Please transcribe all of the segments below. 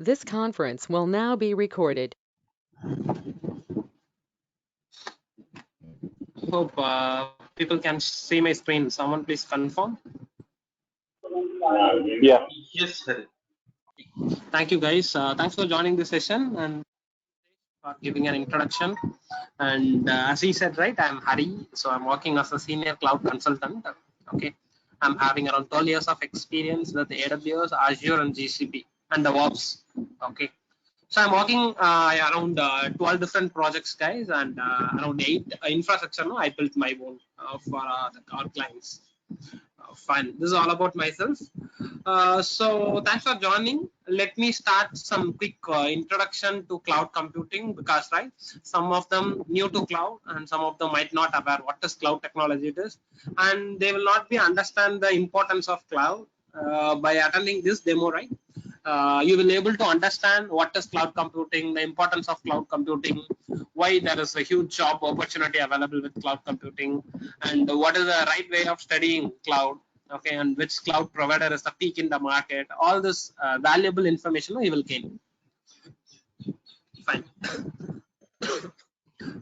This conference will now be recorded. Hope people can see my screen. Someone please confirm. Yeah. Yes, sir. Thank you, guys. Thanks for joining this session and for giving an introduction. And as he said, right, I'm Hari. So I'm working as a senior cloud consultant. Okay. I'm having around 12 years of experience with AWS, Azure, and GCP and DevOps. Okay. So I'm working around 12 different projects, guys, and around 8 infrastructure. No, I built my own for our clients. Fine. This is all about myself. So thanks for joining. Let me start some quick introduction to cloud computing because right, some of them new to cloud and some of them might not aware what is cloud technology it is, and they will not be understand the importance of cloud by attending this demo, right? You will be able to understand what is cloud computing, the importance of cloud computing, why there is a huge job opportunity available with cloud computing, and what is the right way of studying cloud, okay, and which cloud provider is the peak in the market. All this valuable information you will gain. Fine.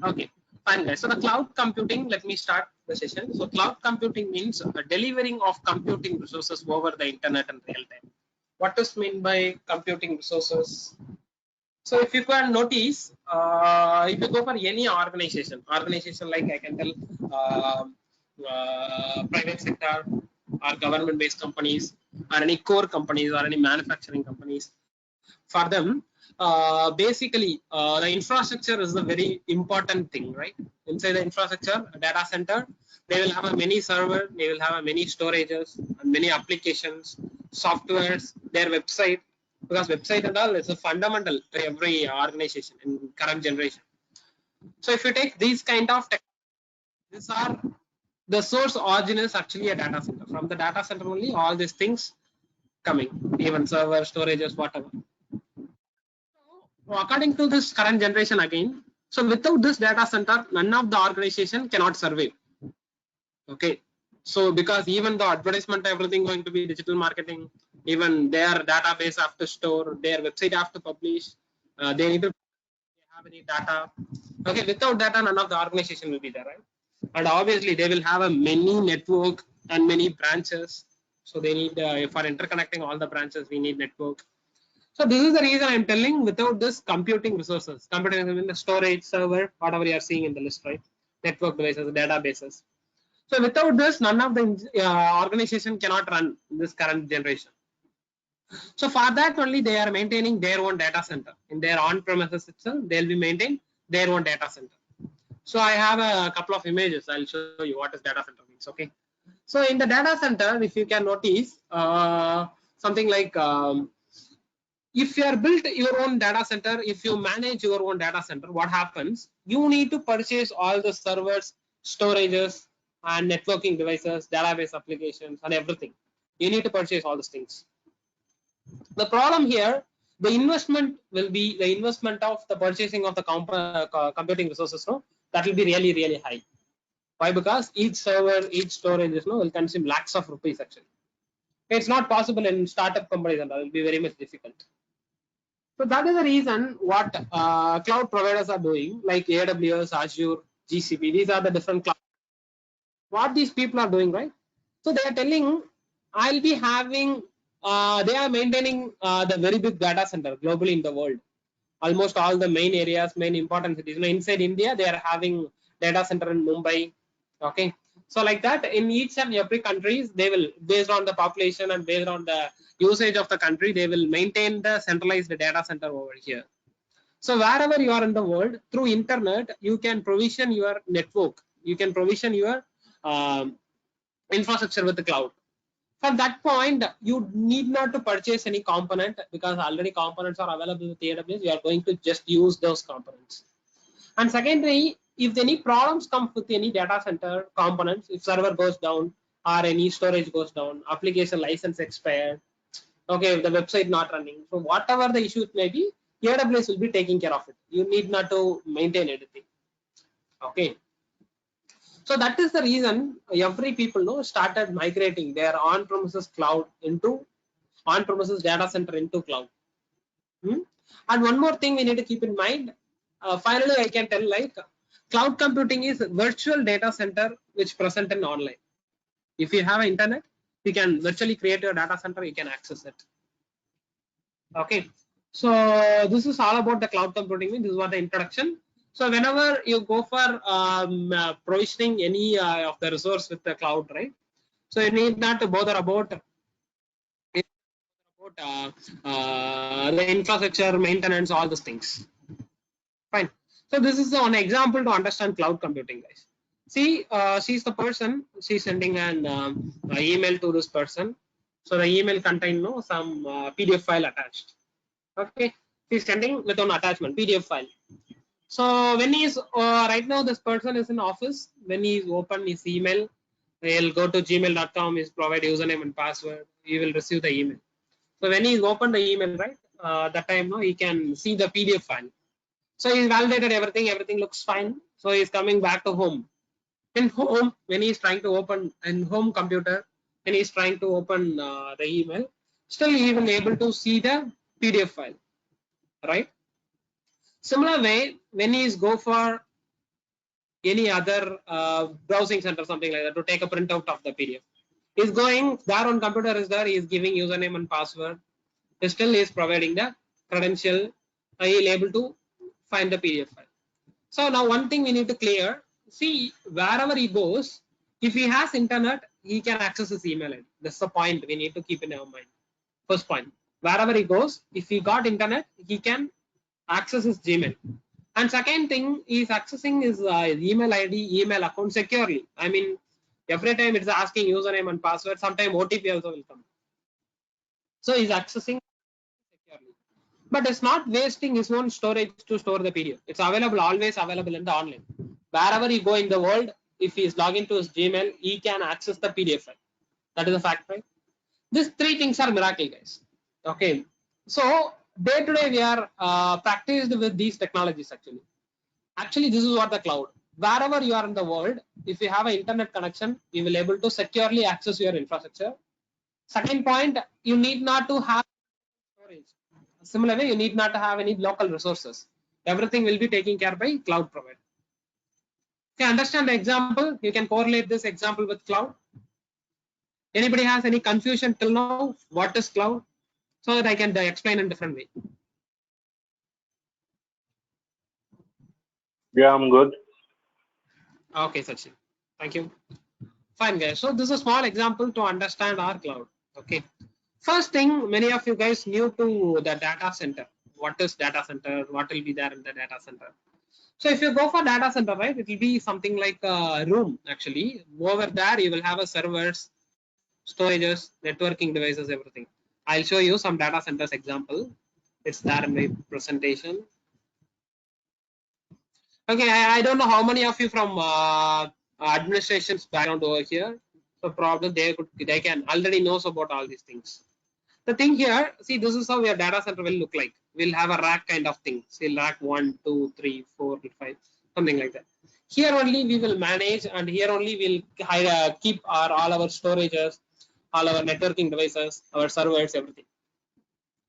Okay, fine, guys. So the cloud computing, let me start the session. So cloud computing means delivering of computing resources over the internet in real time. What is meant by computing resources? So if you can notice, if you go for any organization like I can tell private sector or government-based companies or any core companies or any manufacturing companies, for them, basically the infrastructure is the very important thing, right? Inside the infrastructure, a data center, they will have a many server, they will have a many storages and many applications, softwares, their website, because website and all is a fundamental to every organization in current generation. So if you take these kind of these are the source origin is actually a data center. From the data center only all these things coming, even server, storages, whatever. So according to this current generation again, so without this data center, none of the organization cannot survive. Okay. So because even the advertisement, everything going to be digital marketing, even their database have to store, their website have to publish, they need to have any data. Okay, without data, none of the organization will be there, right? And obviously, they will have a many network and many branches. So they need for interconnecting all the branches, we need network. So this is the reason I'm telling. Without this computing resources, computing in the storage, server, whatever you are seeing in the list, right? Network devices, databases. So without this, none of the organization cannot run this current generation. So for that only they are maintaining their own data center in their on-premises itself. They'll be maintaining their own data center. So I have a couple of images. I'll show you what is data center means. Okay. So in the data center, if you can notice something like if you are built your own data center, if you manage your own data center, what happens? You need to purchase all the servers, storages, and networking devices, database applications, and everything. You need to purchase all these things. The problem here, the investment will be the investment of the purchasing of the computing resources. No, that will be really, really high. Why? Because each server, each storage, will consume lakhs of rupees actually. It's not possible in startup companies, and it will be very much difficult. So that is the reason what cloud providers are doing, like AWS, Azure, GCP. These are the different cloud. What these people are doing, right? So they are telling, I'll be having. They are maintaining the very big data center globally in the world. Almost all the main areas, main important cities. Inside India, they are having data center in Mumbai. Okay, so like that, in each and every countries, they will, based on the population and based on the usage of the country, they will maintain the centralized data center over here. So wherever you are in the world, through internet, you can provision your network. You can provision your infrastructure with the cloud. From that point, you need not to purchase any component because already components are available with AWS. You are going to just use those components. And secondly, if any problems come with any data center components, if server goes down or any storage goes down, application license expired, okay, if the website not running, so whatever the issues may be, AWS will be taking care of it. You need not to maintain anything. Okay. So that is the reason every people started migrating their on-premises cloud into on-premises data center into cloud. And one more thing we need to keep in mind. Finally, I can tell like cloud computing is virtual data center which present in online. If you have internet, you can virtually create your data center. You can access it. Okay. So this is all about the cloud computing. This is what the introduction. So whenever you go for provisioning any of the resource with the cloud, right? So you need not to bother about the infrastructure maintenance, all those things. Fine. So this is one example to understand cloud computing, guys. See, she's the person. She's sending an email to this person. So the email contain some PDF file attached. Okay, he's sending with an attachment PDF file. So when he's right now, this person is in office. When he's open his email, he'll go to gmail.com. He's provide username and password. He will receive the email. So when he's open the email, right, that time he can see the PDF file. So he's validated everything. Everything looks fine. So he's coming back to home. In home, when he's trying to open in home computer, when he's trying to open the email, still he will able to see the PDF file, right? Similar way, when he's go for any other browsing center, something like that, to take a printout of the PDF, he's going there on computer is there. He is giving username and password. He still is providing the credential. He will able to find the PDF file. So now one thing we need to clear. See, wherever he goes, if he has internet, he can access his email ID. That's the point we need to keep in our mind. First point, wherever he goes, if he got internet, he can access his Gmail. And second thing is accessing his email ID, email account securely. I mean, every time it's asking username and password, sometime OTP also will come. So he's accessing securely. But it's not wasting his own storage to store the PDF. It's available, always available in the online. Wherever you go in the world, if he is logged into his Gmail, he can access the PDF file. That is a fact, right? These three things are miracle, guys. Okay. So day to day we are practiced with these technologies actually. Actually, this is what the cloud. Wherever you are in the world, if you have an internet connection, you will able to securely access your infrastructure. Second point, you need not to have storage. Similar way, you need not to have any local resources. Everything will be taken care by cloud provider. Okay, understand the example? You can correlate this example with cloud. Anybody has any confusion till now? What is cloud? So that I can explain in different way. Yeah, I'm good. Okay, Sachin. Thank you. Fine, guys. So this is a small example to understand our cloud. Okay. First thing, many of you guys new to the data center. What is data center? What will be there in the data center? So if you go for data center, right, it will be something like a room actually. Over there, you will have a servers, storages, networking devices, everything. I'll show you some data centers example. It's there in my presentation. Okay, I don't know how many of you from administration's background over here. So probably they can already knows about all these things. The thing here, see, this is how your data center will look like. We'll have a rack kind of thing. Say rack 1, 2, 3, 4, 5, something like that. Here only we will manage, and here only we'll keep all our storages, all our networking devices, our servers, everything.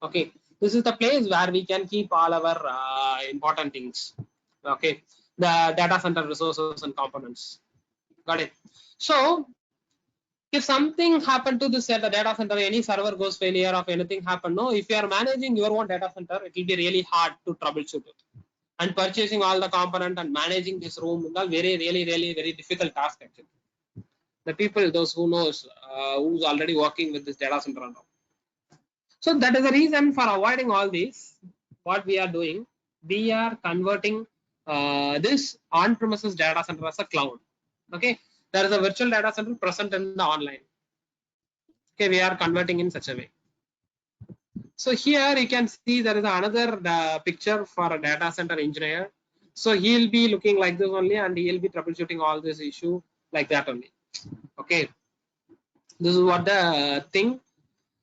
Okay, this is the place where we can keep all our important things. Okay, the data center resources and components. Got it. So if something happened to this data center, any server goes failure or anything happen, no, if you are managing your own data center, it will be really hard to troubleshoot it. And purchasing all the component and managing this room is a very difficult task actually. The people, those who knows, who's already working with this data center and all. So that is the reason for avoiding all this. What we are doing, we are converting this on-premises data center as a cloud. Okay, there is a virtual data center present in the online. Okay, we are converting in such a way. So here you can see there is another picture for a data center engineer. So he'll be looking like this only, and he'll be troubleshooting all this issue like that only. Okay, this is what the thing.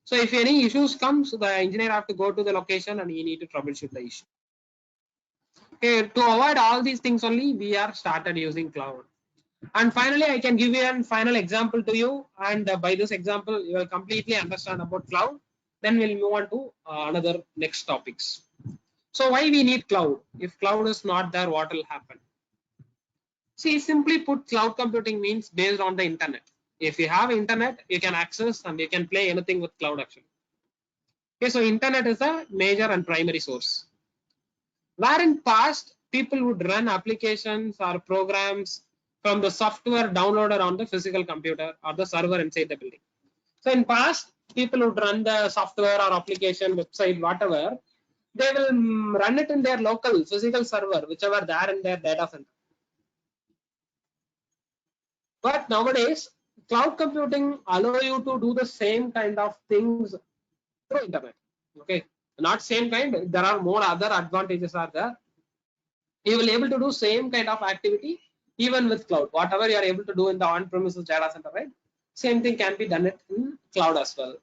So if any issues comes, the engineer have to go to the location and he need to troubleshoot the issue. Okay, to avoid all these things only, we are started using cloud. And finally, I can give you a final example to you. And by this example, you will completely understand about cloud. Then we'll move on to another next topics. So why we need cloud? If cloud is not there, what will happen? See, simply put, cloud computing means based on the internet. If you have internet, you can access and you can play anything with cloud actually. Okay, so internet is a major and primary source. Where in past, people would run applications or programs from the software downloaded on the physical computer or the server inside the building. So in past, people would run the software or application, website, whatever. They will run it in their local physical server, whichever they are in their data center. But nowadays, cloud computing allow you to do the same kind of things through internet. Okay, not same kind. There are more other advantages are there. You will able to do same kind of activity even with cloud. Whatever you are able to do in the on-premises data center, right? Same thing can be done it in cloud as well.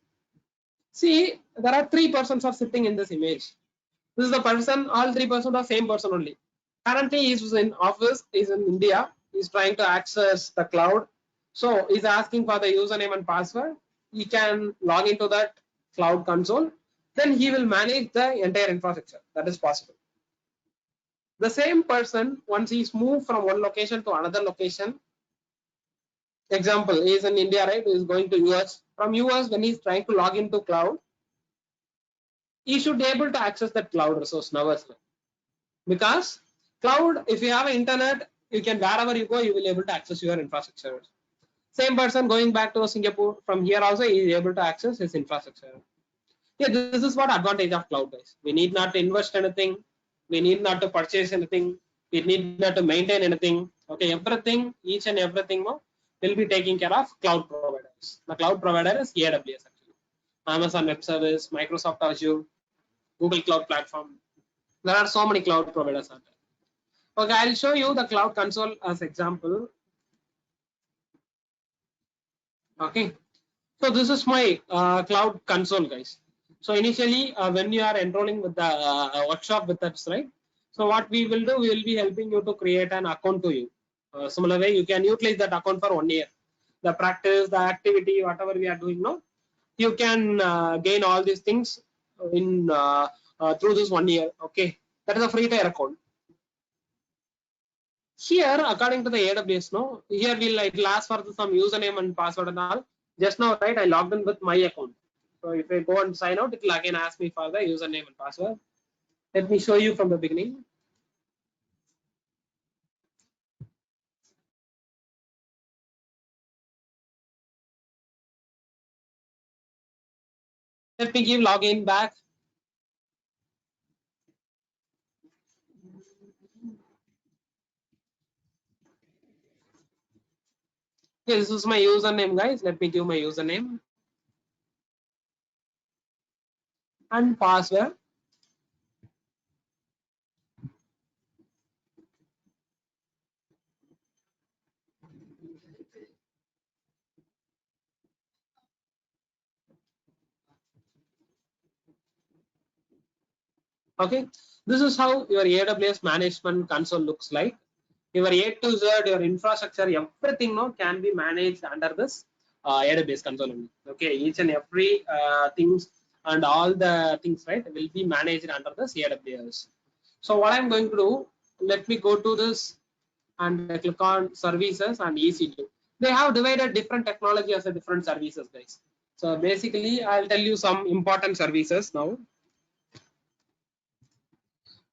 See, there are 3 persons are sitting in this image. This is the person. All 3 persons are same person only. Currently, he is in office. He is in India. He is trying to access the cloud. So he's asking for the username and password. He can log into that cloud console. Then he will manage the entire infrastructure. That is possible. The same person, once he's moved from one location to another location, example, he is in India, right? He is going to US. From US, when he's trying to log into cloud, he should be able to access that cloud resource now as well. Because cloud, if you have an internet, you can wherever you go, you will be able to access your infrastructure. Same person going back to Singapore, from here also he is able to access his infrastructure. Yeah, this is what advantage of cloud is. We need not to invest anything. We need not to purchase anything. We need not to maintain anything. Okay, everything, each and everything will be taken care of cloud providers. The cloud provider is AWS actually. Amazon Web Service, Microsoft Azure, Google Cloud Platform. There are so many cloud providers out there. Okay, I'll show you the cloud console as example. Okay, so this is my cloud console, guys. So initially, when you are enrolling with the workshop with us, right? So what we will do, we will be helping you to create an account to you. Similar way, you can utilize that account for 1 year. The practice, the activity, whatever we are doing now, you can gain all these things in through this 1 year. Okay, that is a free tier account. Here, according to the AWS, no, here will ask for some username and password and all. Just now, right, I logged in with my account. So if I go and sign out, it will again ask me for the username and password. Let me show you from the beginning. Let me give login back. Okay, this is my username, guys. Let me give my username and password. Okay, this is how your AWS management console looks like. Your A to Z, your infrastructure, everything now can be managed under this AWS console only. Okay, each and every things and all the things, right, will be managed under this AWS. So what I'm going to do, let me go to this and click on services and EC2. They have divided different technology as a different services, guys. So basically, I'll tell you some important services now.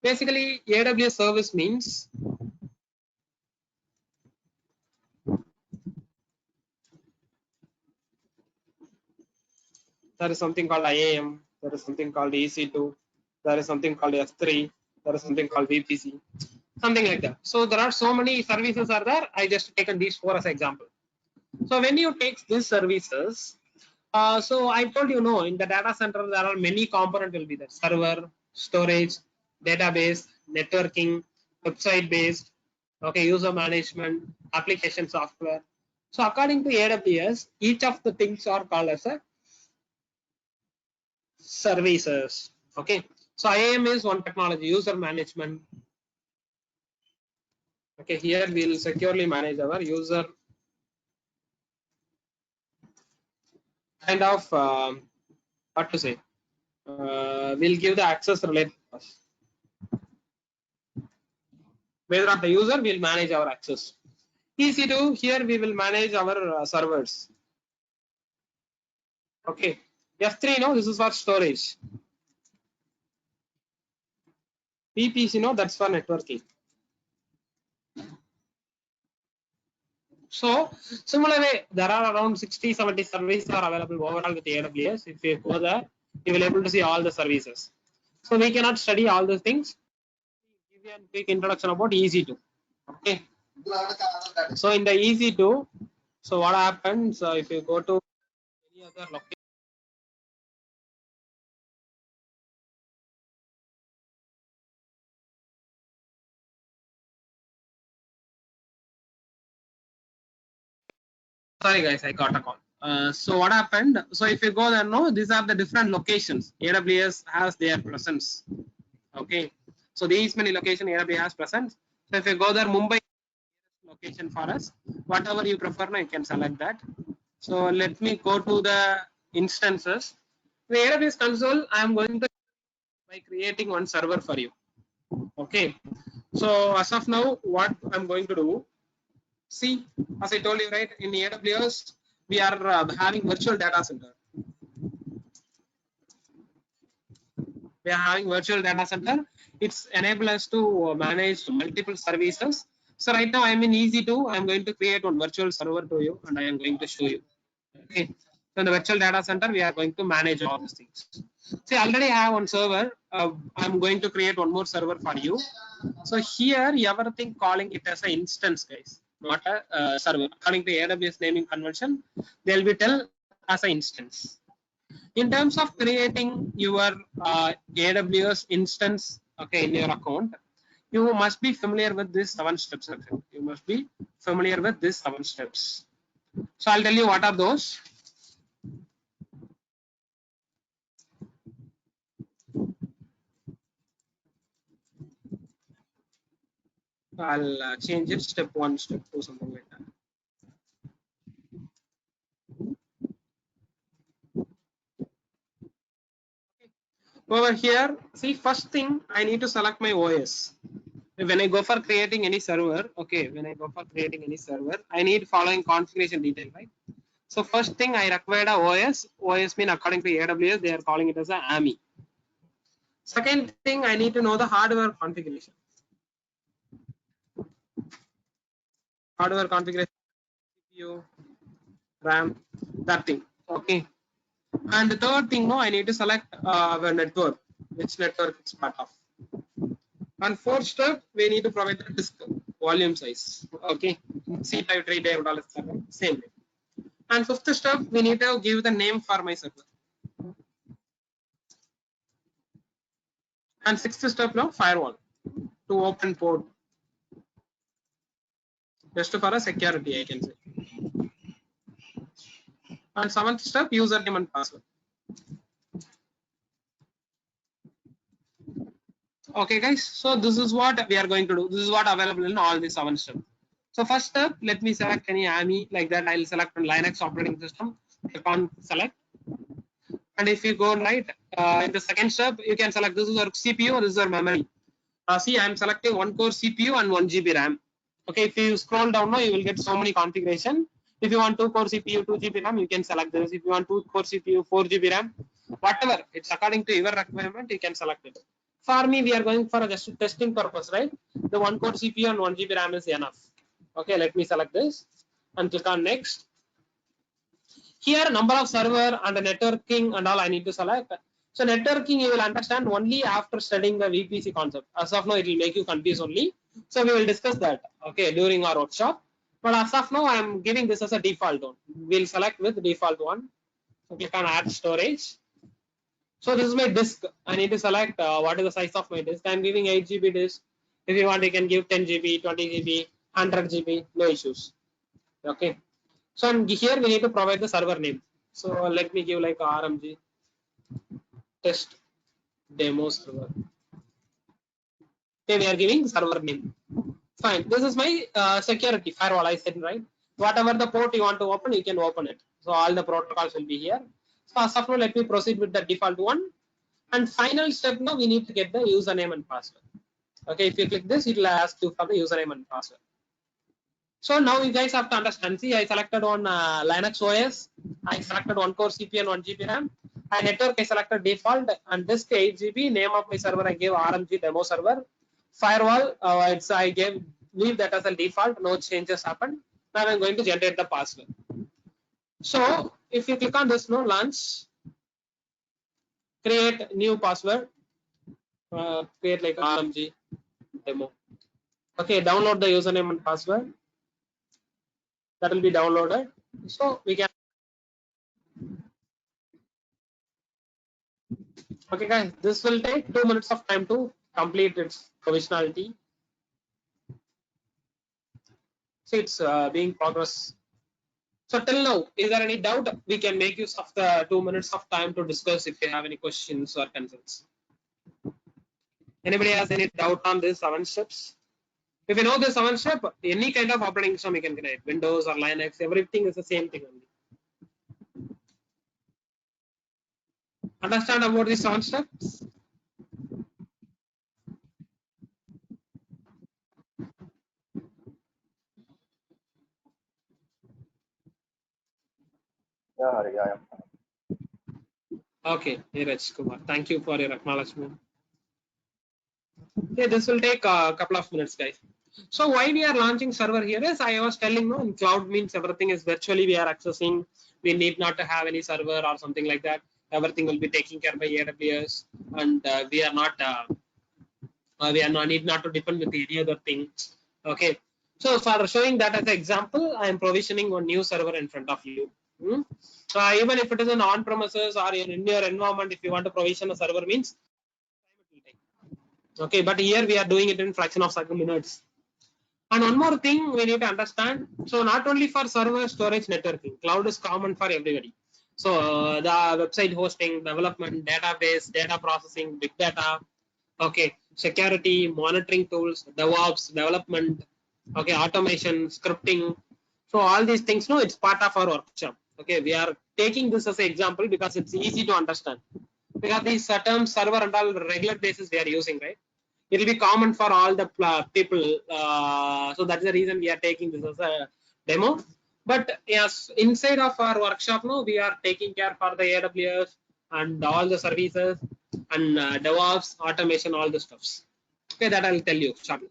Basically, AWS service means there is something called IAM, there is something called EC2, there is something called S3, there is something called VPC, something like that. So there are so many services are there. I just taken these 4 as example. So when you take these services, so I told you, no, in the data center there are many components will be there: server, storage, database, networking, website based, okay, user management, application software. So according to AWS, each of the things are called as a services. Okay, so IAM is one technology, user management. Okay, here we will securely manage our user kind of what to say, we'll give the access related first. Based on the user, we'll manage our access. EC2, here we will manage our servers. Okay. F3, no, this is for storage. VPC, no, that's for networking. So, similar way, there are around 60-70 services are available overall with AWS. If you go there, you will be able to see all the services. So, we cannot study all the things. Give you a quick introduction about EC2. Okay. So, in the EC2, so what happens if you go to any other location? Sorry guys, I got a call. So what happened? So if you go there, no, these are the different locations. AWS has their presence. Okay. So these many locations AWS has presence. So if you go there, Mumbai location for us, whatever you prefer, you can select that. So let me go to the instances. The AWS console, I am going to by creating one server for you. Okay. So as of now, what I'm going to do, see, as I told you, right, in AWS, we are having virtual data center. We are having virtual data center. It's enable us to manage multiple services. So right now I'm in EC2. I'm going to create one virtual server to you, and I am going to show you. Okay. So in the virtual data center, we are going to manage all these things. See, I already have one server. I'm going to create one more server for you. So here, everything calling it as an instance, guys, not a server. According to AWS naming convention, they'll be tell as an instance. In terms of creating your AWS instance, okay, in your account, you must be familiar with this 7 steps. You must be familiar with this 7 steps. So I'll tell you what are those. I'll change it step 1, step 2, something like that. Over here, see, first thing I need to select my OS. When I go for creating any server, okay, when I go for creating any server, I need following configuration detail, right? So first thing I require a OS. OS mean according to AWS, they are calling it as a AMI. Second thing, I need to know the hardware configuration. Hardware configuration, CPU, RAM, that thing. Okay. And the third thing, no, I need to select the network, which network it's part of. And fourth step, we need to provide the disk volume size. Okay. C type, 3 type, same way. And fifth step, we need to give the name for my server. And sixth step, no, firewall to open port. Just for a security, I can say. And seventh step, username and password. Okay, guys. So this is what we are going to do. This is what available in all these 7 steps. So first step, let me select any AMI like that. I'll select a Linux operating system. I can't select. And if you go right in the second step, you can select this is our CPU, this is our memory. See, I'm selecting 1 core CPU and 1 GB RAM. Okay, if you scroll down now, you will get so many configuration. If you want 2 core CPU, 2 GB RAM, you can select this. If you want 2 core CPU, 4 GB RAM, whatever, it's according to your requirement, you can select it. For me, we are going for just testing purpose, right? The 1 core CPU and 1 GB RAM is enough. Okay, let me select this and click on next. Here, number of server and the networking and all I need to select. So networking you will understand only after studying the VPC concept. As of now, it will make you confused only. So we will discuss that, okay, during our workshop. But as of now, I am giving this as a default one. We'll select with default one. So click on add storage. So this is my disk. I need to select what is the size of my disk. I am giving 8 GB disk. If you want, you can give 10 GB, 20 GB, 100 GB, no issues. Okay. So here we need to provide the server name. So let me give like RMG test demo server. Okay, we are giving server name. Fine. This is my security firewall. I said right. Whatever the port you want to open, you can open it. So all the protocols will be here. So as of now, let me proceed with the default one. And final step now, we need to get the username and password. Okay, if you click this, it will ask you for the username and password. So now you guys have to understand. See, I selected on Linux OS. I selected 1 core CPU and 1 GB RAM. And network I selected default, and disk 8 GB. Name of my server I gave RMG demo server. Firewall, I gave leave that as a default. No changes happened. Now I'm going to generate the password. So if you click on this, no launch, create new password. Create like RMG demo. Okay, download the username and password. That will be downloaded. So we can. Okay, guys, this will take 2 minutes of time to complete its provisionality. So it's being progress. So till now, is there any doubt? We can make use of the 2 minutes of time to discuss if you have any questions or concerns. Anybody has any doubt on these 7 steps? If you know the 7 step, any kind of operating system you can create, Windows or Linux, everything is the same thing only. Understand about these 7 steps? Yeah. Okay, Neeraj Kumar, thank you for your acknowledgement. Okay, this will take a couple of minutes, guys. So why we are launching server here is, I was telling you, in cloud means everything is virtually we are accessing. We need not to have any server or something like that. Everything will be taken care by AWS, and we are not need not to depend with any other thing. Okay. So for showing that as an example, I am provisioning one new server in front of you. Even if it is an on-premises or in your environment, if you want to provision a server, means okay, but here we are doing it in fraction of second minutes. And one more thing we need to understand. So not only for server, storage, networking, cloud is common for everybody. So the website hosting, development, database, data processing, big data, okay, security, monitoring tools, DevOps, development, okay, automation, scripting. So all these things, no, it's part of our workshop. Okay, we are taking this as an example because it's easy to understand. Because these terms, server and all regular basis we are using, right? It will be common for all the people. So that's the reason we are taking this as a demo. But yes, inside of our workshop, no, we are taking care for the AWS and all the services and DevOps, automation, all the stuffs. Okay, that I'll tell you shortly.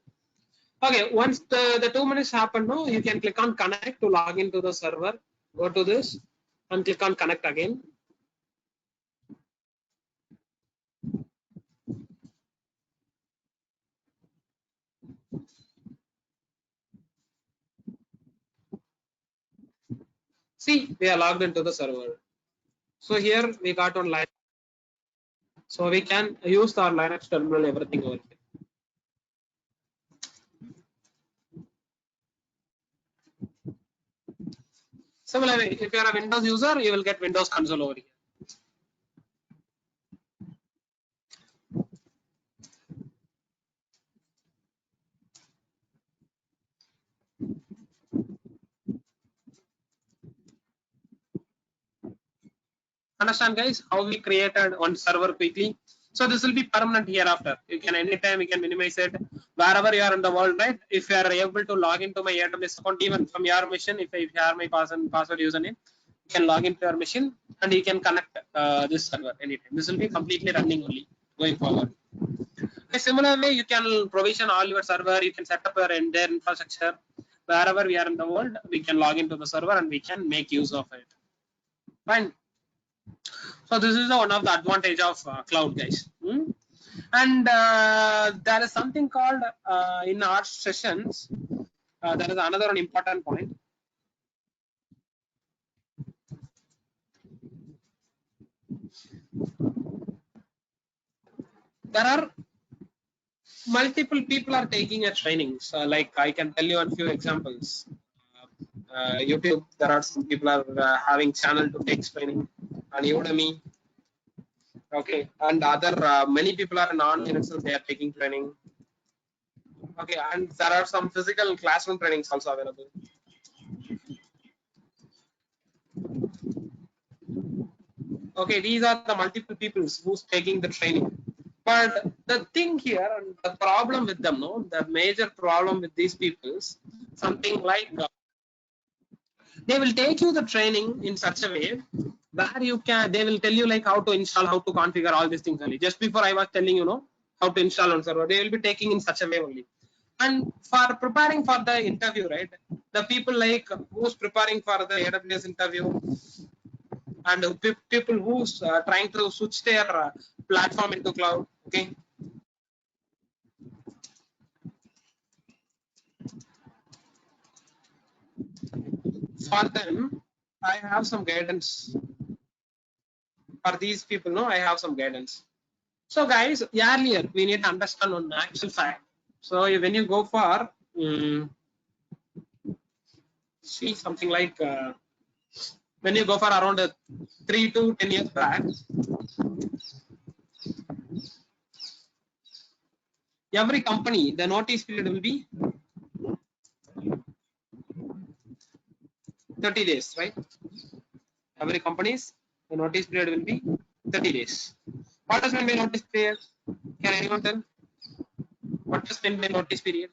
Okay, once the 2 minutes happen, no, you can click on connect to log into the server. Go to this and click on connect again. See, we are logged into the server. So here we got on Linux. So we can use our Linux terminal, everything over here. Similarly, if you are a Windows user, you will get Windows console over here. Understand, guys, how we created one server quickly? So this will be permanent hereafter. You can anytime you can minimize it wherever you are in the world, right? If you are able to log into my AWS account, even from your machine, if you have my password username, you can log into your machine and you can connect this server anytime. This will be completely running only going forward. Okay, similarly, you can provision all your server. You can set up your entire infrastructure wherever we are in the world. We can log into the server and we can make use of it. Fine. So this is one of the advantage of cloud, guys. And there is something called in our sessions. There is another one important point. There are multiple people are taking a trainings. Like I can tell you a few examples. YouTube, there are some people are having channel to take training on Udemy. Okay, and other many people are in online itself. They are taking training. Okay, and there are some physical classroom trainings also available. Okay, these are the multiple people who's taking the training. But the thing here, and the problem with them, no, the major problem with these people is something like they will take you the training in such a way where you can, they will tell you like how to install, how to configure all these things only. Just before I was telling you know how to install on server, they will be taking in such a way only. And for preparing for the interview, right? The people like who's preparing for the AWS interview and people who's trying to switch their platform into cloud. Okay, for them, I have some guidance. For these people, no, I have some guidance. So, guys, earlier we need to understand on actual fact. So, when you go for see something like when you go for around 3 to 10 years back, every company the notice period will be 30 days, right? Every company's the notice period will be 30 days. What does mean by notice period? Can anyone tell? What does mean by notice period?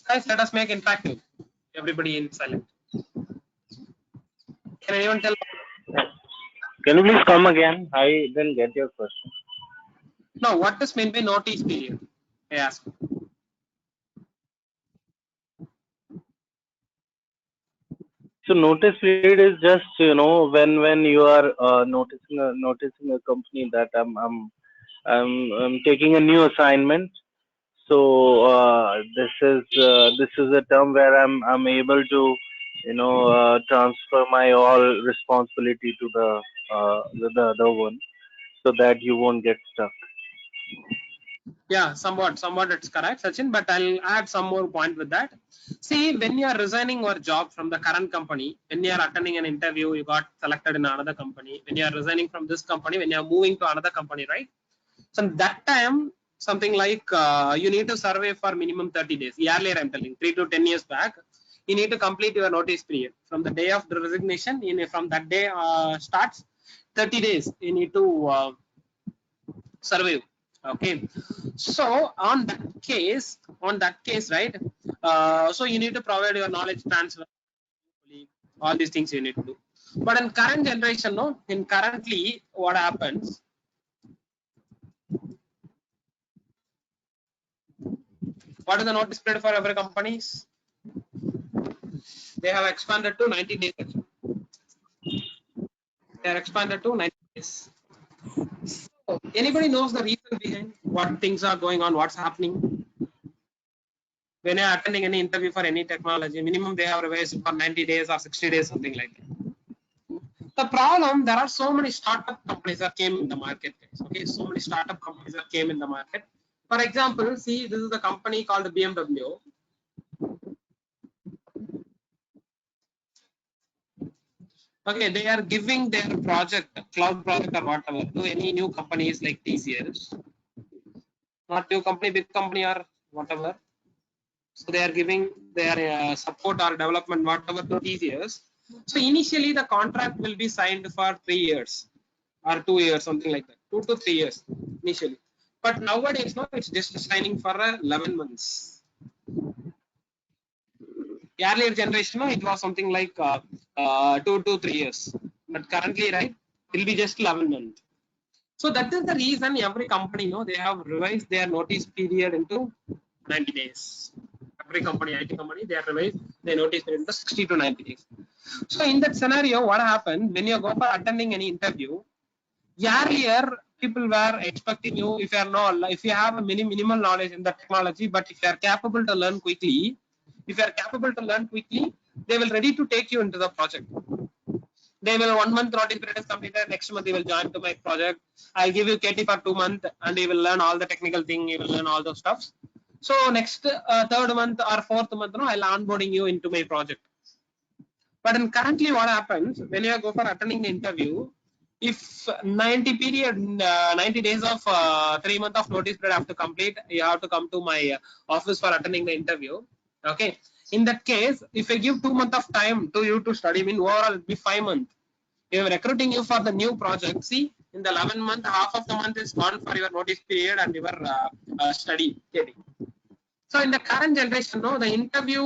Guys, let us make interactive. Everybody in silent. Can anyone tell? Can you please come again? I didn't get your question. No, what does mean by notice period? I ask. So notice period is just when you are noticing a company that I'm taking a new assignment. So this is a term where I'm able to transfer my all responsibility to the other one, so that you won't get stuck. Yeah, somewhat it's correct, Sachin, but I'll add some more point with that. See, when you are resigning your job from the current company, when you are attending an interview, you got selected in another company, when you are resigning from this company, when you are moving to another company, right? So that time, something like you need to survey for minimum 30 days. Earlier, I'm telling 3 to 10 years back, you need to complete your notice period. From the day of the resignation, from that day starts 30 days, you need to survey. Okay, so on that case, right? So you need to provide your knowledge transfer, all these things you need to do. But in current generation, no, in currently what happens, what is the notice period for every companies? They have expanded to 90 days. They are expanded to 90 days. So anybody knows the reason behind what things are going on, what's happening? When you're attending any interview for any technology, minimum they have revised for 90 days or 60 days, something like that. The problem, there are so many startup companies that came in the market, guys. Okay, so many startup companies that came in the market. For example, see, this is a company called BMW. Okay, they are giving their project, cloud project or whatever, to any new companies like TCS. Not new company, big company or whatever. So they are giving their support or development, whatever, to TCS. So initially the contract will be signed for 3 years or 2 years, something like that, 2 to 3 years initially. But nowadays, no, it's just signing for 11 months. Earlier generation, no, it was something like 2 to 3 years. But currently, right, it will be just 11 months. So that is the reason every company, they have revised their notice period into 90 days. Every company, IT company, they have revised their notice period into 60 to 90 days. So in that scenario, what happened when you go for attending any interview? Earlier, people were expecting you, if you have a minimal knowledge in the technology, but if you are capable to learn quickly, they will ready to take you into the project. They will 1 month notice period is completed. Next month you will join to my project. I'll give you KT for 2 months, and you will learn all the technical thing. You will learn all those stuffs. So next third month or fourth month, no, I'll onboarding you into my project. But in currently, what happens when you go for attending the interview? If 90 days of 3 months of notice period have to complete, you have to come to my office for attending the interview. Okay. In that case, if I give 2 months of time to you to study, mean overall it'll be 5 months. We are recruiting you for the new project. See, in the 11 month, half of the month is gone for your notice period and your study. So in the current generation, no, the interview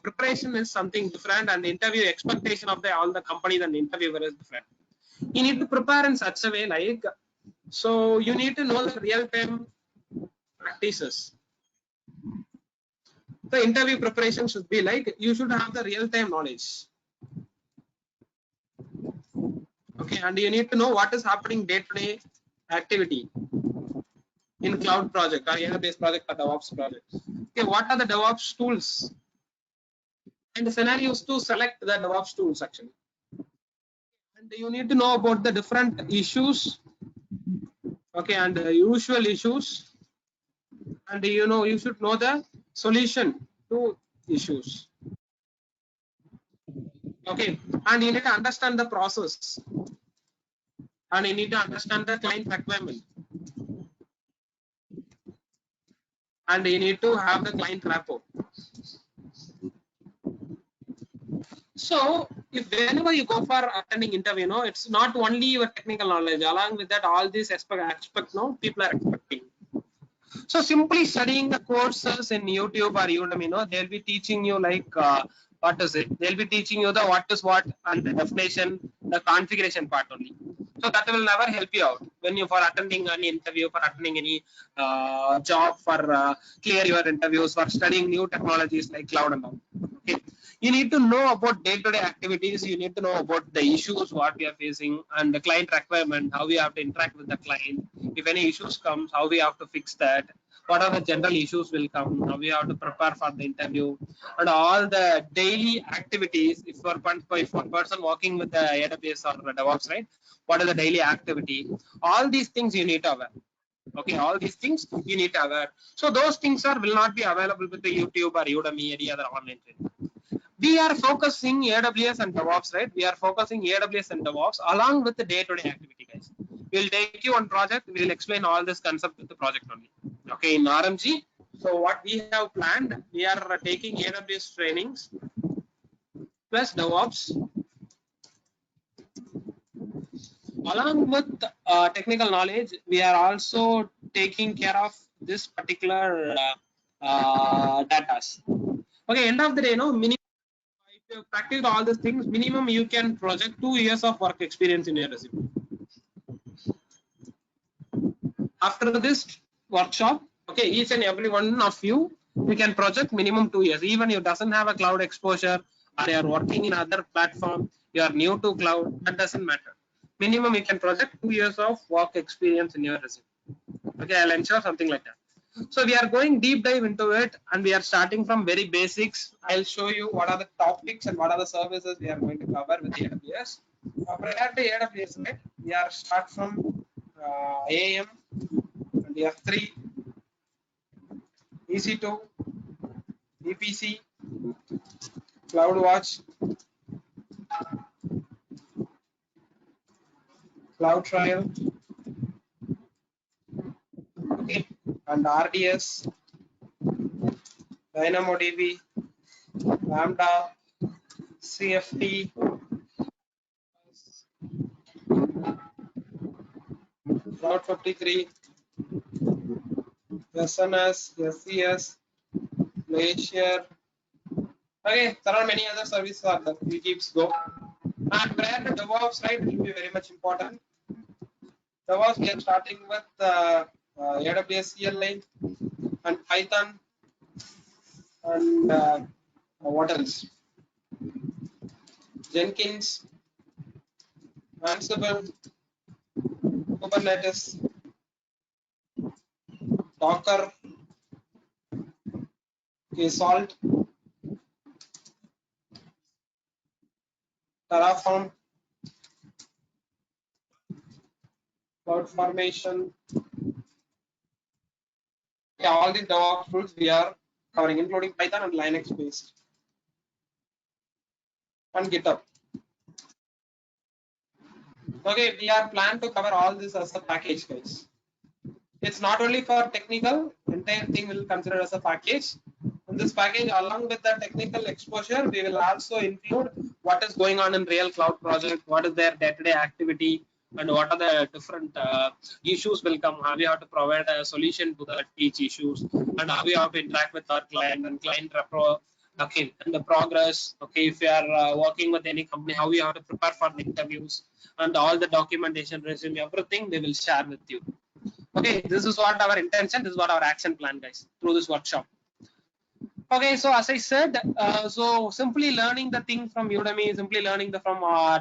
preparation is something different, and the interview expectation of all the companies and the interviewer is different. You need to prepare in such a way, like, so you need to know the real-time practices. The interview preparation should be like, you should have the real-time knowledge. Okay, and you need to know what is happening day-to-day activity in cloud project or AWS project or DevOps project. Okay, what are the DevOps tools and the scenarios to select the DevOps tools actually. And you need to know about the different issues, okay, and the usual issues, and you should know the solution to issues. Okay, and you need to understand the process, and you need to understand the client requirement, and you need to have the client rapport. So if whenever you go for attending interview, it's not only your technical knowledge. Along with that, all these aspect, people are expecting. So simply studying the courses in YouTube or Udemy, they'll be teaching you like what is it? They'll be teaching you the what is what and the definition, the configuration part only. So that will never help you out when you for attending any interview, for attending any job, for clear your interviews, for studying new technologies like cloud and all. Okay, you need to know about day-to-day activities. You need to know about the issues what we are facing and the client requirement, how we have to interact with the client. If any issues comes, how we have to fix that. What are the general issues will come, how we have to prepare for the interview, and all the daily activities. If one person working with the AWS or the DevOps, right? What are the daily activity? All these things you need to aware. Okay, all these things you need to aware. So those things will not be available with the YouTube or Udemy, any other online training. We are focusing AWS and DevOps, right? We are focusing AWS and DevOps along with the day-to-day activity, guys. We'll take you on project. We'll explain all this concept with the project only. Okay, in RMG. So what we have planned, we are taking AWS trainings plus DevOps along with technical knowledge. We are also taking care of this particular data. Okay, end of the day, minimum. If you practice all these things, minimum you can project 2 years of work experience in your resume. After this workshop, okay, each and every one of you can project minimum 2 years. Even you doesn't have a cloud exposure or you are working in other platform, you are new to cloud, that doesn't matter. Minimum you can project 2 years of work experience in your resume. Okay, I'll ensure something like that. So we are going deep dive into it, and we are starting from very basics. I'll show you what are the topics and what are the services we are going to cover with AWS. Prior to AWS, right, we are start from AM, and we have 3, EC2, VPC, CloudWatch, CloudTrail, okay, and RDS, DynamoDB, Lambda, CFT, Cloud 53, SNS, SCS, Glacier. Okay, there are many other services that we keep go. And prior to DevOps, right, it will be very much important. DevOps, we are starting with AWS CLI and Python and what else? Jenkins, Ansible, Kubernetes, Docker, okay, Salt, Terraform, CloudFormation. Yeah, all the DevOps tools we are covering, including Python and Linux based, and GitHub. Okay, we are planned to cover all this as a package, guys. It's not only for technical, entire thing will consider as a package. And this package, along with the technical exposure, we will also include what is going on in real cloud project, what is their day-to-day activity, and what are the different issues will come, how we have to provide a solution to that each issues, and how we have to interact with our client and client repro. Okay, and the progress. Okay, if you are working with any company, how you have to prepare for the interviews and all the documentation, resume, everything they will share with you. Okay, this is what our intention. This is what our action plan, guys, through this workshop. Okay, so as I said, so simply learning the thing from Udemy, simply learning from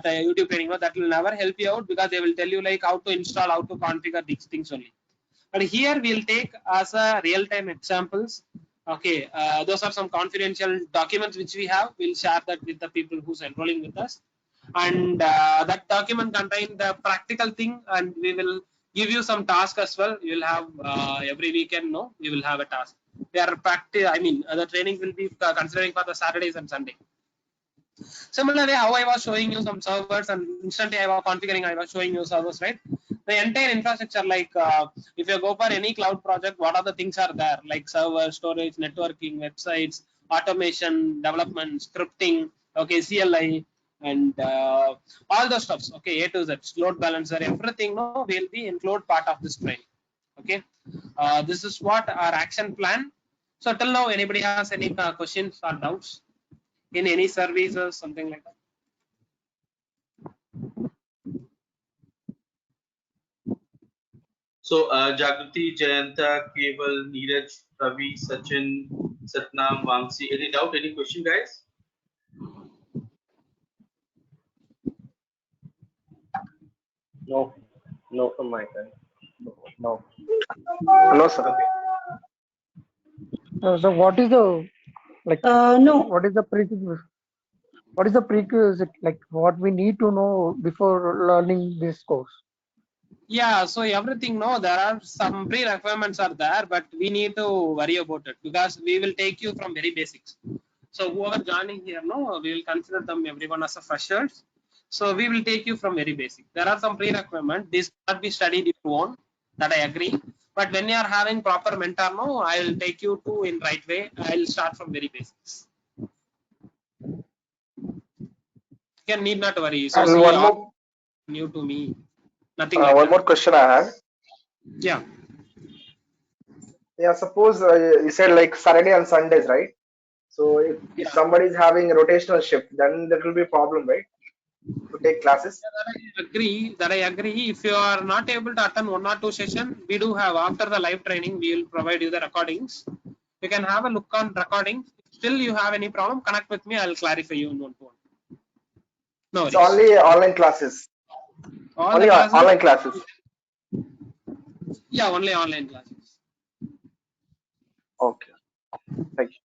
the YouTube training, that will never help you out, because they will tell you like how to install, how to configure these things only. But here we'll take as a real-time examples. Okay, those are some confidential documents which we have. We'll share that with the people who's enrolling with us, and that document contain the practical thing, and we will give you some task as well. You will have every weekend. No, we will have a task. They are practice. I mean, the training will be considering for the Saturdays and Sunday. Similarly, how I was showing you some servers, and instantly I was configuring, I was showing you servers, right? The entire infrastructure, like if you go for any cloud project, what are the things are there, like server, storage, networking, websites, automation, development, scripting, okay, CLI, and all those stuffs, okay, A to Z, load balancer, everything, no, will be include part of this training. Okay, this is what our action plan. So till now, anybody has any questions or doubts in any service or something like that? So Jagruti, Jayanta, Keval, Neeraj, Ravi, Sachin, Satnam, Vamsi. Any doubt? Any question, guys? No, no from my side. No. No, sir. Okay. So what is the like? No. What is the prerequisite? Like what we need to know before learning this course? Yeah, so everything, no, there are some pre-requirements are there, but we need to worry about it, because we will take you from very basics. So whoever joining here, no, we will consider them everyone as a freshers. So we will take you from very basic. There are some pre-requirements. This cannot be studied your own. That I agree. But when you are having proper mentor, no, I will take you to in right way. I will start from very basics. You need not worry. So And see, one all more, new to me. Nothing like one that. more question I had. Yeah. Yeah, suppose you said like Saturday and Sundays, right? So if Yeah. somebody is having a rotational shift, then there will be a problem, right? To take classes. That I agree. If you are not able to attend 1 or 2 sessions, we do have, after the live training, we will provide you the recordings. You can have a look on recordings. Still you have any problem, connect with me. I will clarify you in 1-to-1. No It's worries. only online classes. All Only the classes, online classes. yeah, only online classes. Okay. Thank you.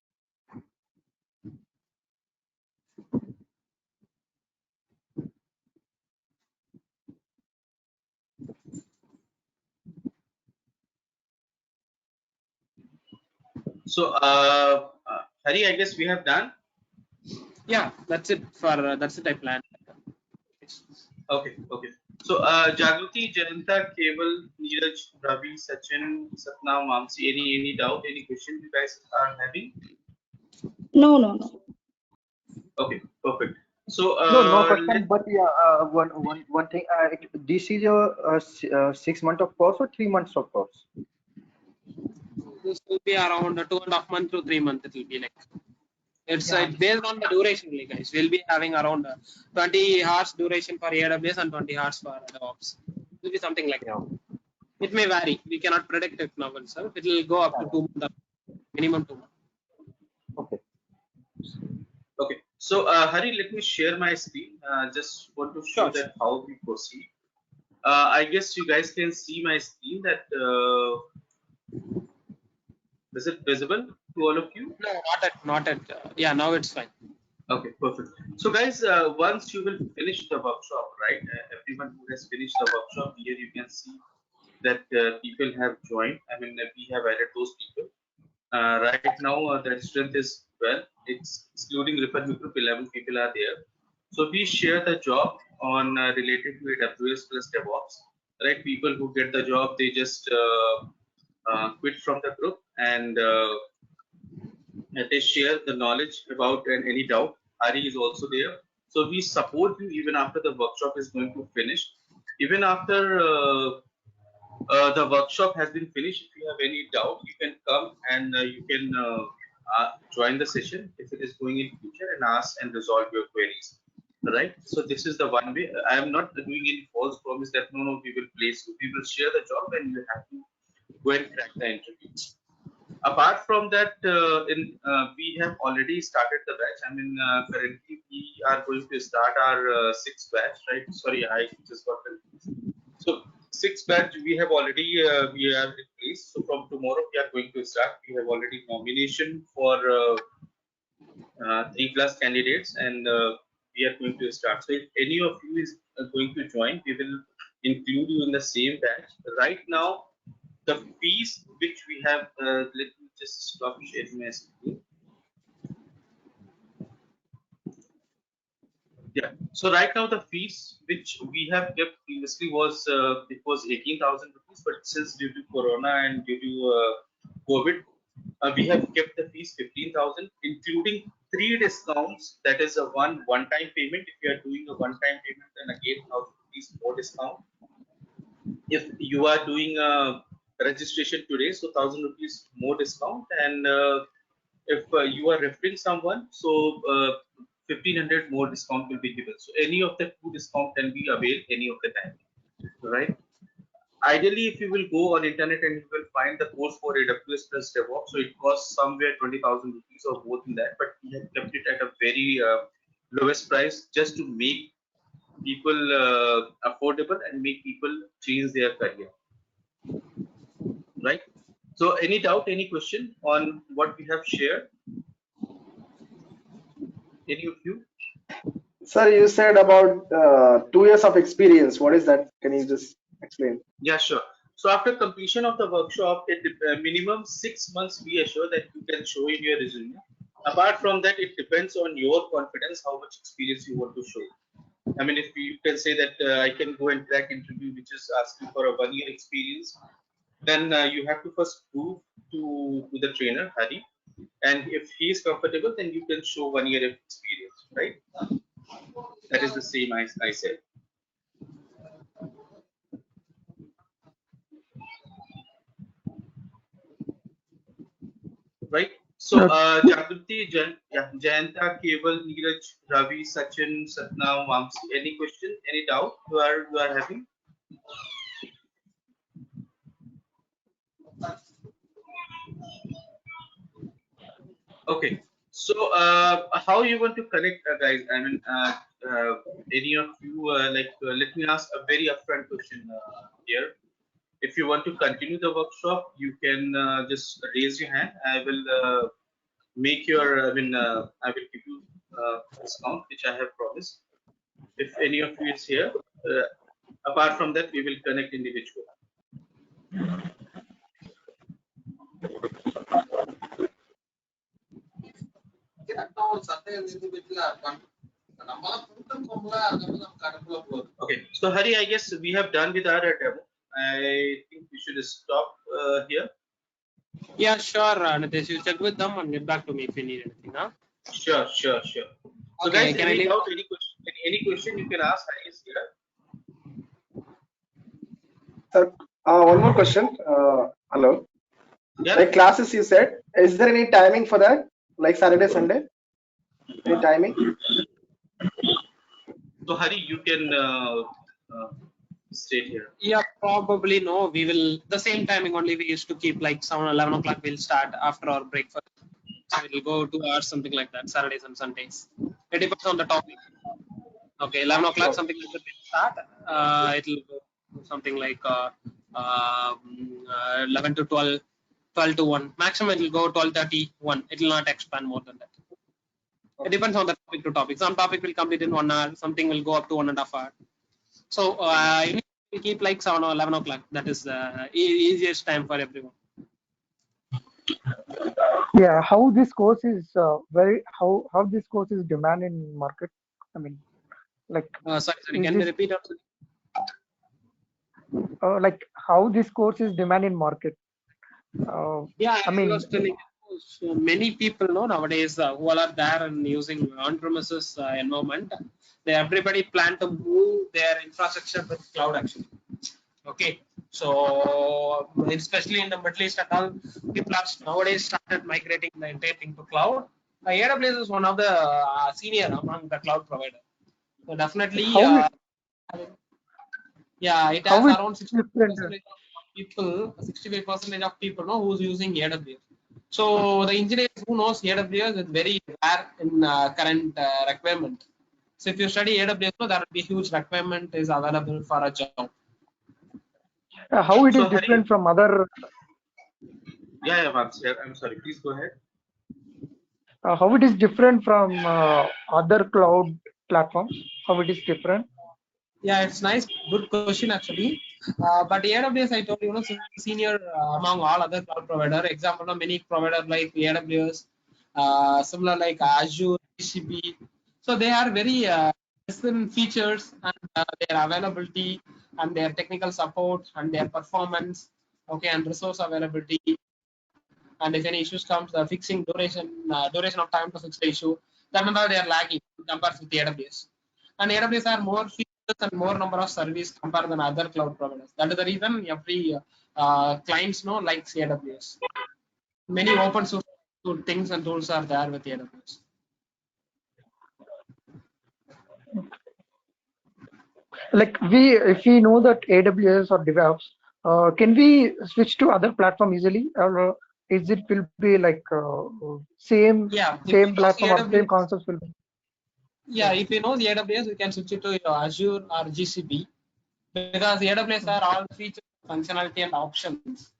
So Hari, I guess we have done. Yeah, that's it for that's it I planned. Okay, okay. So Jagruti, Jayanta, Keval, Neeraj, Ravi, Sachin, Satnam, Vamsi. Any doubt? Any question you guys are having? No. Okay, perfect. So No question, but yeah, one thing. This is a 6 month of course or 3 months of course? This will be around 2.5 months to 3 months. It will be like. It's Yeah. based on the duration, guys. We'll be having around 20 hours duration for AWS and 20 hours for DevOps. It will be something like that. It may vary. We cannot predict it now itself. It will go up to 2 months, minimum 2 months. Okay. okay. So Hari, let me share my screen. Just want to show Sure. that how we proceed. I guess you guys can see my screen. That is it visible to all of you? No, not at. Yeah, now it's fine. Okay, perfect. So guys, once you will finish the workshop, right? Everyone who has finished the workshop, here you can see that people have joined. I mean, we have added those people. Right now, the strength is 12. It's excluding Refer Me Group, 11 people are there. So we share the job on related to AWS plus DevOps. Right? People who get the job, they just quit from the group and they share the knowledge about and any doubt. Hari is also there. So we support you even after the workshop is going to finish. Even after the workshop has been finished, if you have any doubt, you can come and you can join the session if it is going in future and ask and resolve your queries. Right. So this is the one way. I am not doing any false promise that no, we will place you. We will share the job and you have to go and crack the interview. Apart from that, we have already started the batch. I mean, currently we are going to start our sixth batch, right? Sorry, I just got confused. So sixth batch we have already we are in place. So from tomorrow we are going to start. We have already nomination for 3+ candidates, and we are going to start. So if any of you is going to join, we will include you in the same batch. Right now, the fees which we have, let me just stop sharing my screen. Yeah. So right now the fees which we have kept previously was it was 18,000 rupees, but since due to Corona and due to COVID, we have kept the fees 15,000, including 3 discounts. That is a one-time payment. If you are doing a one-time payment, then again 1,000 rupees more discount. If you are doing a registration today, so 1,000 rupees more discount, and if you are referring someone, so 1,500 more discount will be given. So any of the 2 discount can be availed any of the time, right? Ideally, if you will go on internet and you will find the course for AWS plus DevOps, so it costs somewhere 20,000 rupees or more than that, but we have kept it at a very lowest price just to make people affordable and make people change their career, right? So any doubt, any question on what we have shared? Any of you? Sir, you said about 2 years of experience. What is that? Can you just explain? Yeah, sure. So after completion of the workshop, it minimum 6 months we assure that you can show in your resume. Apart from that, it depends on your confidence, how much experience you want to show. I mean, if you can say that I can go and crack interview, which is asking for a 1-year experience, then you have to first prove to the trainer, Hari. And if he is comfortable, then you can show 1 year of experience, right? That is the same I said. Right? So, Jagruti, Jayanta, Keval, Neeraj, Ravi, Sachin, Satnam, Vamsi, any question, any doubt you are having? Okay. So, how you want to connect, guys? I mean, any of you let me ask a very upfront question here. If you want to continue the workshop, you can just raise your hand. I will make your, I will give you discount, which I have promised. If any of you is here, apart from that, we will connect individually. Okay, so Hari, I guess we have done with our demo. I think we should stop here. Yeah, sure, Nitesh. You check with them and get back to me if you need anything. Huh? Sure. So Okay, guys, can I leave? any question you can ask Hari is here. Sir, one more question. Hello. Yeah. Like classes you said, is there any timing for that? Like Saturday, Sunday? Any timing? So Hari, you can stay here. Yeah, probably no. We will the same timing only. We used to keep like 11 o'clock. We'll start after our breakfast. So we'll go 2 hours, something like that. Saturdays and Sundays. It depends on the topic. Okay, 11 o'clock, something like that. We'll start. It'll go something like 11 to 12, 12 to 1. Maximum it will go 12:30, 1. It will not expand more than that. It depends on the topic to topic. Some topic will complete in 1 hour. Something will go up to 1.5 hours. So we keep like 7 or 11 o'clock. That is the easiest time for everyone. Yeah, how this course is how this course is demand in market? I mean, like Sorry, is can you this, repeat also? like how this course is demand in market? Yeah, I mean, was telling So many people know nowadays who all are there and using on-premises environment. Everybody plan to move their infrastructure with cloud actually. Okay, so especially in the Middle East and all, people are nowadays started migrating the entire thing to cloud. AWS is one of the senior among the cloud provider. So definitely, How it yeah, it how has it around 60% different? of people, 65% of people know who's using AWS. So the engineers who knows AWS is very rare in current requirement. So if you study AWS, there will be huge requirement is available for a job. How it So is Hari, different from other? yeah, Vance, yeah, I'm sorry. Please go ahead. How it is different from other cloud platforms? How it is different? Yeah, it's nice, good question actually. But AWS, I told you, senior among all other cloud provider. Example, many provider like AWS, similar like Azure, GCP. So they are very different features and their availability and their technical support and their performance, okay, and resource availability. And if any issues comes, the fixing duration of time to fix the issue, that number they are lagging compared with the AWS. And AWS are more features and more number of service compared than other cloud providers. That is the reason every clients know likes AWS. Many open source things and tools are there with AWS. Like if we know that AWS or DevOps, can we switch to other platform easily, or is it will be like Yeah, if you same know platform or same AWS, concepts will be? yeah, if you know the AWS, you can switch it to Azure or GCP because AWS are all features, functionality, and options.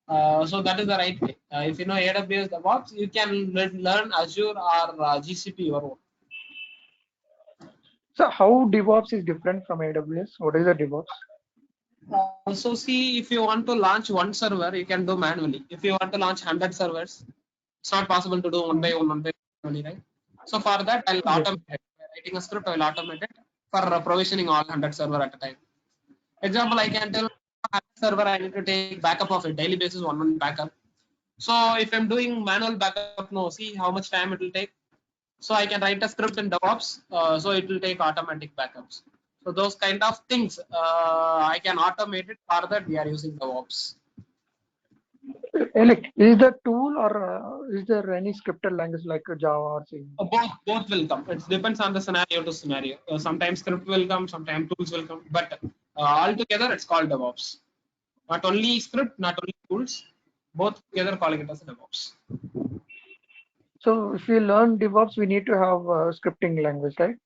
So that is the right way. If you know AWS DevOps, you can learn Azure or GCP your own. So how DevOps is different from AWS? What is the DevOps? So see, if you want to launch one server, you can do manually. If you want to launch 100 servers, it's not possible to do one by one by one, right? So for that, I'll Yes. automate it. By writing a script, I'll automate it for provisioning all 100 server at a time. Example, I can tell 100 server I need to take backup of it, daily basis, one backup. So if I'm doing manual backup, no, see how much time it will take. So I can write a script in DevOps, so it will take automatic backups. So those kind of things I can automate it. For that, we are using DevOps. Like, is the tool or is there any scripted language like Java or C? Both will come. It depends on the scenario to scenario. Sometimes script will come, sometimes tools will come. But altogether, it's called DevOps. Not only script, not only tools, both together calling it as DevOps. So if we learn DevOps, we need to have a scripting language, right?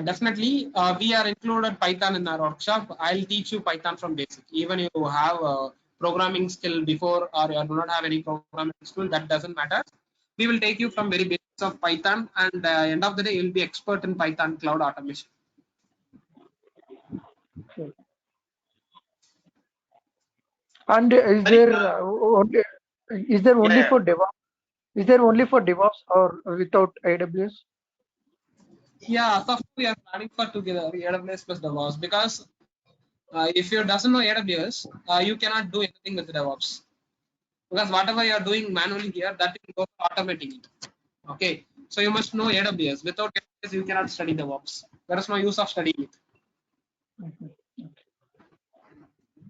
Definitely, we are included Python in our workshop. I'll teach you Python from basic. Even you have a programming skill before or you do not have any programming skill, that doesn't matter. We will take you from very basics of Python, and end of the day, you'll be expert in Python cloud automation. And is there only Yeah. for DevOps? Is there only for DevOps or without AWS? Yeah, so we are planning for together AWS plus DevOps because if you doesn't know AWS, you cannot do anything with DevOps because whatever you are doing manually here, that will go automating it. Okay, so you must know AWS. Without AWS, you cannot study DevOps. There is no use of studying it.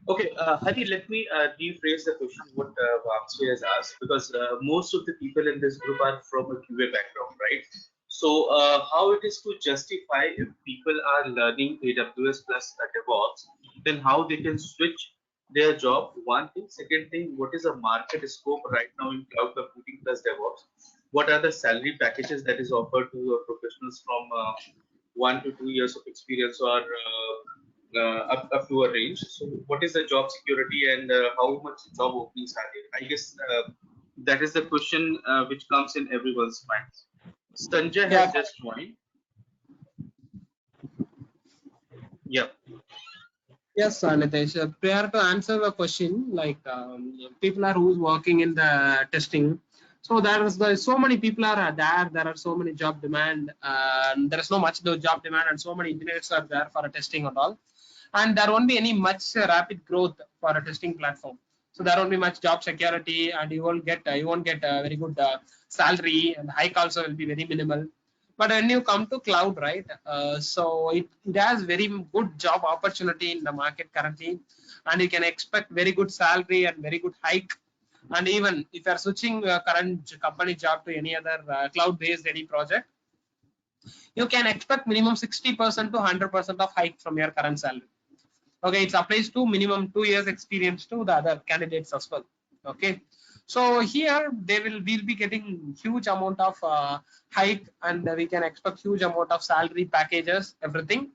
Okay, Hari, let me rephrase the question what Vamsi has asked, because most of the people in this group are from a QA background, right? So how it is to justify if people are learning AWS plus DevOps, then how they can switch their job? One thing. Second thing, what is the market scope right now in cloud computing plus DevOps? What are the salary packages that is offered to professionals from 1 to 2 years of experience or up to a range? So what is the job security and how much job openings are there? I guess that is the question which comes in everyone's mind. Sanjay has just joined. Yeah. Yes, Nitesh. Prior to answer the question, like people are who's working in the testing. So there's so many people are there. There are so many job demand. There is no much job demand, and so many engineers are there for a testing and all. And there won't be any much rapid growth for a testing platform. So there won't be much job security, and you won't get a very good salary, and hike also will be very minimal. But when you come to cloud, right? So it has very good job opportunity in the market currently, and you can expect very good salary and very good hike. And even if you are switching your current company job to any other cloud-based any project, you can expect minimum 60% to 100% of hike from your current salary. Okay, it applies to minimum 2 years experience to the other candidates as well. Okay, so here we'll be getting huge amount of hike, and we can expect huge amount of salary packages, everything.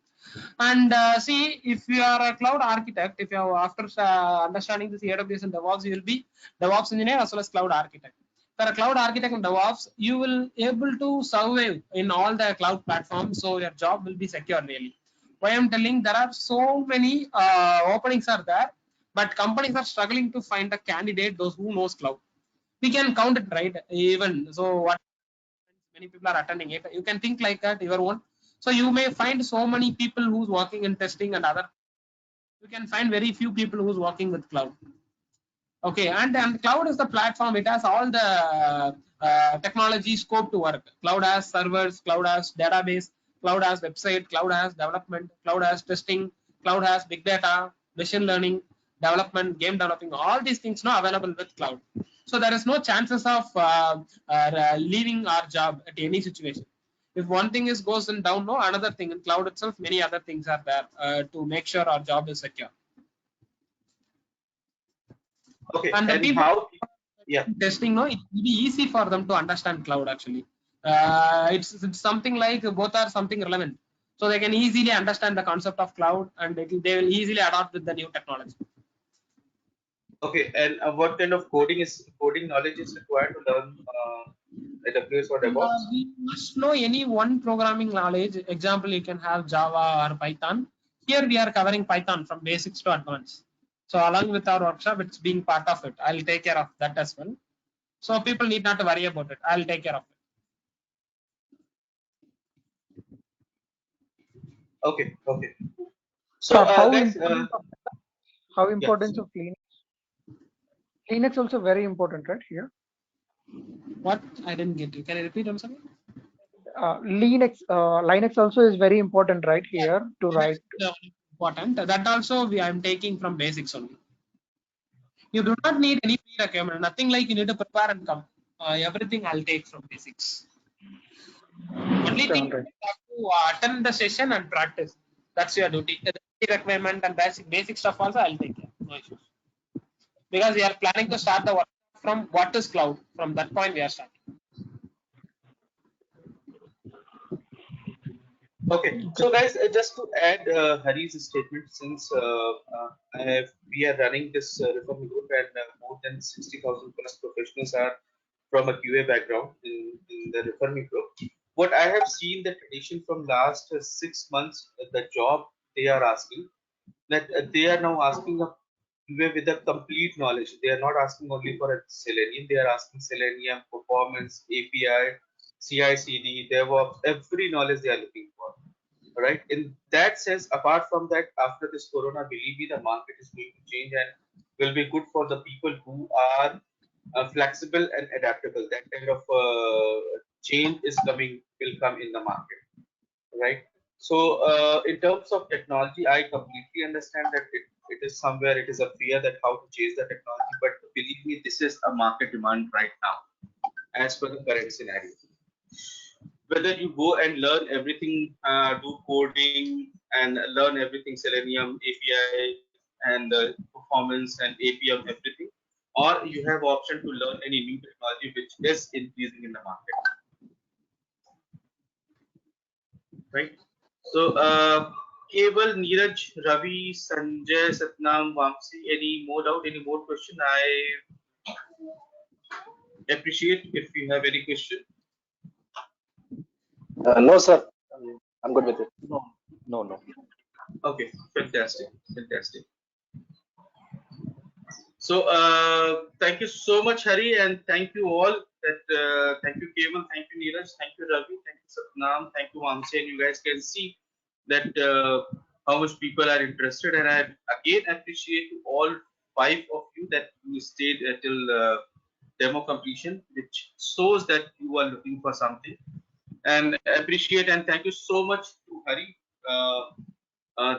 And see, if you are a cloud architect, if you are after understanding this AWS and DevOps, you will be DevOps engineer as well as cloud architect. For a cloud architect and DevOps, you will able to survive in all the cloud platforms, so your job will be secure really. Why I'm telling, there are so many openings are there, but companies are struggling to find a candidate, those who knows cloud. We can count it, right? Even so, what many people are attending it, you can think like that your own. So you may find so many people who's working in testing and other. You can find very few people who's working with cloud. Okay, and cloud is the platform. It has all the technology scope to work. Cloud has servers, cloud has database, cloud has website, cloud has development, cloud has testing, cloud has big data, machine learning, development, game developing. All these things now available with cloud. So there is no chances of leaving our job at any situation. If one thing is goes and down, no, another thing in cloud itself, many other things are there to make sure our job is secure. Okay, And the and people how? Yeah. testing, no, it will be easy for them to understand cloud actually. It's something like both are something relevant, so they can easily understand the concept of cloud, and they will easily adopt with the new technology. Okay, and what kind of coding knowledge is required to learn AWS or DevOps? We must know any one programming knowledge. Example, you can have Java or Python. Here we are covering Python from basics to advanced. So along with our workshop, it's being part of it. I'll take care of that as well. So people need not to worry about it. I'll take care of it. Okay, okay. So how guys, yeah. importance of Linux? Linux also very important, right? Here, What? I didn't get you. Can you repeat? I'm sorry. Linux also is very important, right? Here to write. Important. That also I'm taking from basics only. You do not need any pre-requirement. Nothing like you need to prepare and come. Everything I'll take from basics. Only thing Right. you have to attend the session and practice. That's your duty. The pre-requirement and basic stuff also I'll take care. No issues. Because we are planning to start the work from what is cloud. From that point we are starting. Okay, so guys, just to add Hari's statement, since we are running this reform group and more than 60,000 plus professionals are from a QA background in the reforming group. What I have seen the tradition from last 6 months, the job they are asking, that they are now asking a QA with a complete knowledge. They are not asking only for a Selenium, they are asking Selenium, performance, API, CI/CD, DevOps, every knowledge they are looking for. Right. In that sense, apart from that, after this Corona, believe me, the market is going to change and will be good for the people who are flexible and adaptable. That kind of change will come in the market. Right. So, in terms of technology, I completely understand that it is somewhere, it is a fear that how to change the technology. But believe me, this is a market demand right now, as per the current scenario. Whether you go and learn everything, do coding and learn everything, Selenium, API, and performance and APM, everything, or you have option to learn any new technology which is increasing in the market, right? So, Keval, Neeraj, Ravi, Sanjay, Satnam, Vamsi, any more doubt, any more question? I appreciate if you have any question. No, sir. I'm good with it. No. Okay, fantastic, fantastic. So thank you so much, Hari, and thank you all. Thank you, Keval, thank you, Neeraj, thank you, Ravi, thank you, Satnam, thank you, Vamsi, and you guys can see that how much people are interested, and I again appreciate to all 5 of you that you stayed till demo completion, which shows that you are looking for something. And appreciate and thank you so much to Hari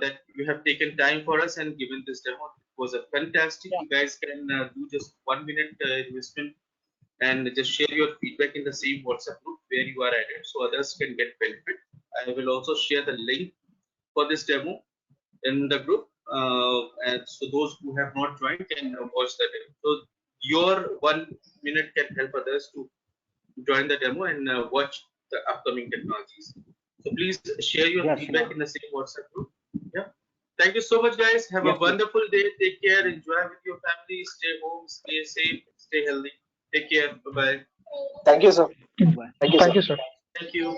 that you have taken time for us and given this demo. It was a fantastic. You guys can do just 1 minute investment and just share your feedback in the same WhatsApp group where you are added so others can get benefit. I will also share the link for this demo in the group, and so those who have not joined can watch the demo. So your 1 minute can help others to join the demo and watch the upcoming technologies. So please share your feedback in the same WhatsApp group. Yeah. Thank you so much, guys. Have a wonderful day. Take care. Enjoy with your family. Stay home. Stay safe. Stay healthy. Take care. Bye bye. Thank you, sir. Thank you, sir. Thank you, sir. Thank you.